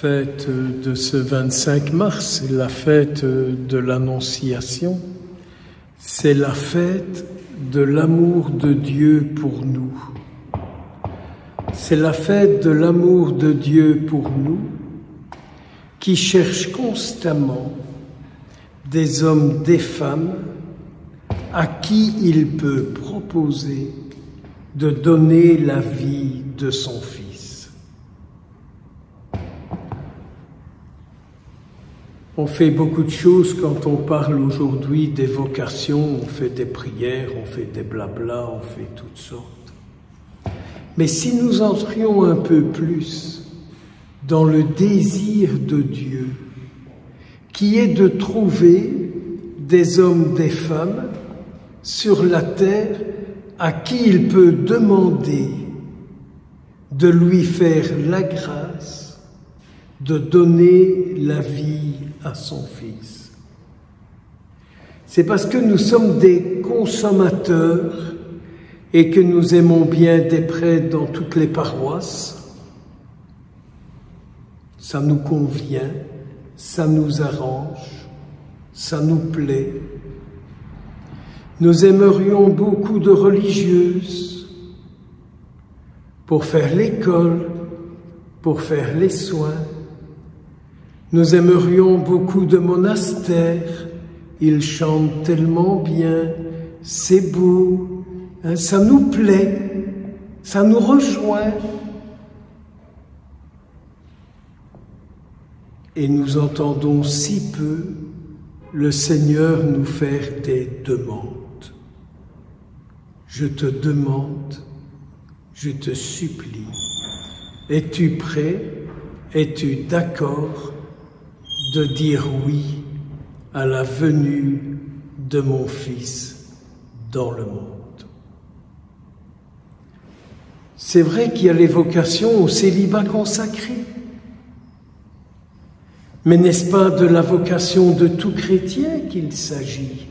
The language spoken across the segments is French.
fête de ce 25 mars, la fête de l'Annonciation, c'est la fête de l'amour de Dieu pour nous. C'est la fête de l'amour de Dieu pour nous qui cherche constamment des hommes, des femmes à qui il peut proposer de donner la vie de son Fils. On fait beaucoup de choses quand on parle aujourd'hui des vocations, on fait des prières, on fait des blablas, on fait toutes sortes. Mais si nous entrions un peu plus dans le désir de Dieu, qui est de trouver des hommes, des femmes sur la terre à qui il peut demander de lui faire la grâce de donner la vie à son Fils. C'est parce que nous sommes des consommateurs et que nous aimons bien des prêtres dans toutes les paroisses. Ça nous convient, ça nous arrange, ça nous plaît. Nous aimerions beaucoup de religieuses pour faire l'école, pour faire les soins. Nous aimerions beaucoup de monastères, ils chantent tellement bien, c'est beau, hein, ça nous plaît, ça nous rejoint. Et nous entendons si peu le Seigneur nous faire des demandes. Je te demande, je te supplie, es-tu prêt, es-tu d'accord de dire oui à la venue de mon Fils dans le monde? C'est vrai qu'il y a les vocations au célibat consacré, mais n'est-ce pas de la vocation de tout chrétien qu'il s'agit?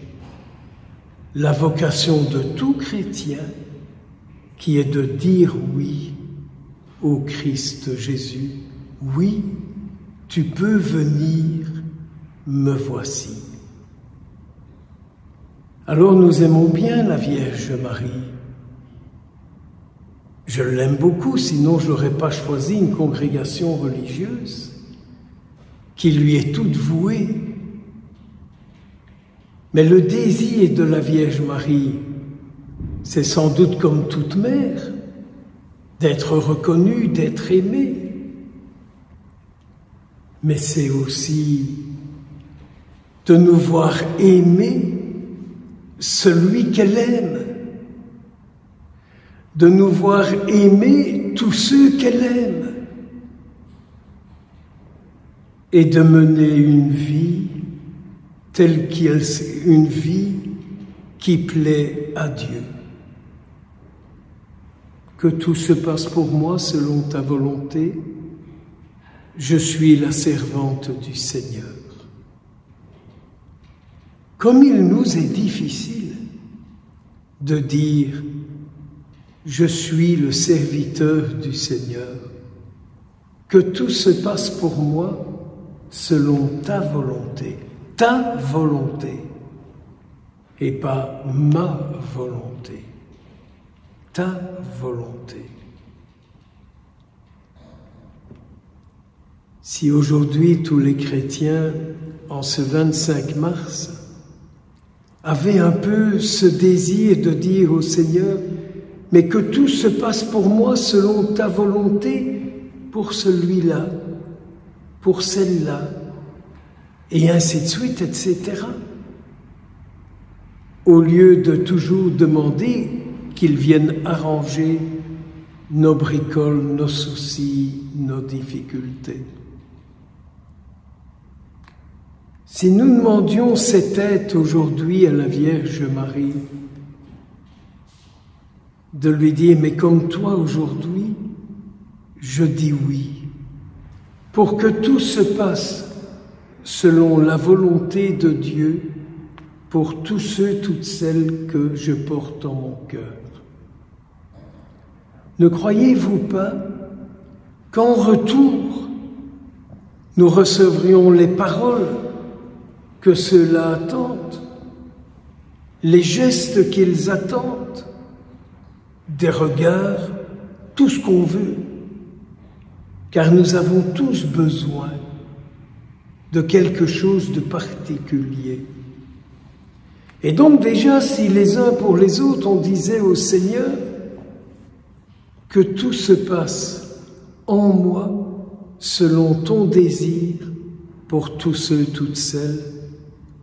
La vocation de tout chrétien qui est de dire oui au Christ Jésus. Oui, tu peux venir, me voici. Alors nous aimons bien la Vierge Marie. Je l'aime beaucoup, sinon je n'aurais pas choisi une congrégation religieuse qui lui est toute vouée. Mais le désir de la Vierge Marie, c'est sans doute comme toute mère, d'être reconnue, d'être aimée. Mais c'est aussi de nous voir aimer celui qu'elle aime, de nous voir aimer tous ceux qu'elle aime, et de mener une vie telle une vie qui plaît à Dieu. Que tout se passe pour moi selon ta volonté. Je suis la servante du Seigneur. Comme il nous est difficile de dire « Je suis le serviteur du Seigneur », que tout se passe pour moi selon ta volonté, et pas ma volonté, ta volonté. Si aujourd'hui tous les chrétiens, en ce 25 mars, avaient un peu ce désir de dire au Seigneur « Mais que tout se passe pour moi selon ta volonté, pour celui-là, pour celle-là, et ainsi de suite, etc. » Au lieu de toujours demander qu'ils viennent arranger nos bricoles, nos soucis, nos difficultés. Si nous demandions cette aide aujourd'hui à la Vierge Marie, de lui dire « Mais comme toi aujourd'hui, je dis oui », pour que tout se passe selon la volonté de Dieu pour tous ceux, toutes celles que je porte en mon cœur. Ne croyez-vous pas qu'en retour, nous recevrions les paroles que ceux-là attendent, les gestes qu'ils attendent, des regards, tout ce qu'on veut, car nous avons tous besoin de quelque chose de particulier. Et donc déjà, si les uns pour les autres, on disait au Seigneur que tout se passe en moi selon ton désir pour tous ceux, toutes celles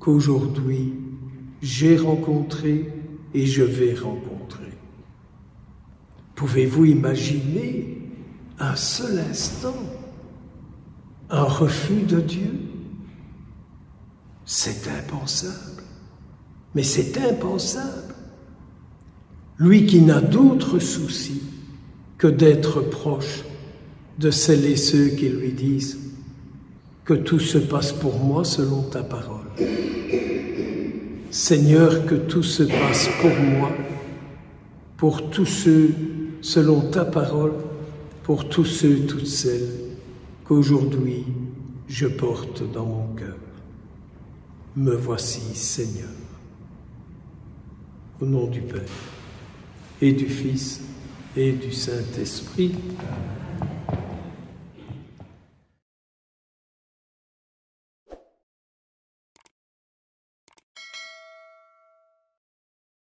qu'aujourd'hui j'ai rencontrés et je vais rencontrer. Pouvez-vous imaginer un seul instant un refus de Dieu? C'est impensable, mais c'est impensable. Lui qui n'a d'autre souci que d'être proche de celles et ceux qui lui disent que tout se passe pour moi selon ta parole. Seigneur, que tout se passe pour moi, pour tous ceux selon ta parole, pour tous ceux, toutes celles qu'aujourd'hui je porte dans mon cœur. Me voici, Seigneur. Au nom du Père, et du Fils, et du Saint-Esprit.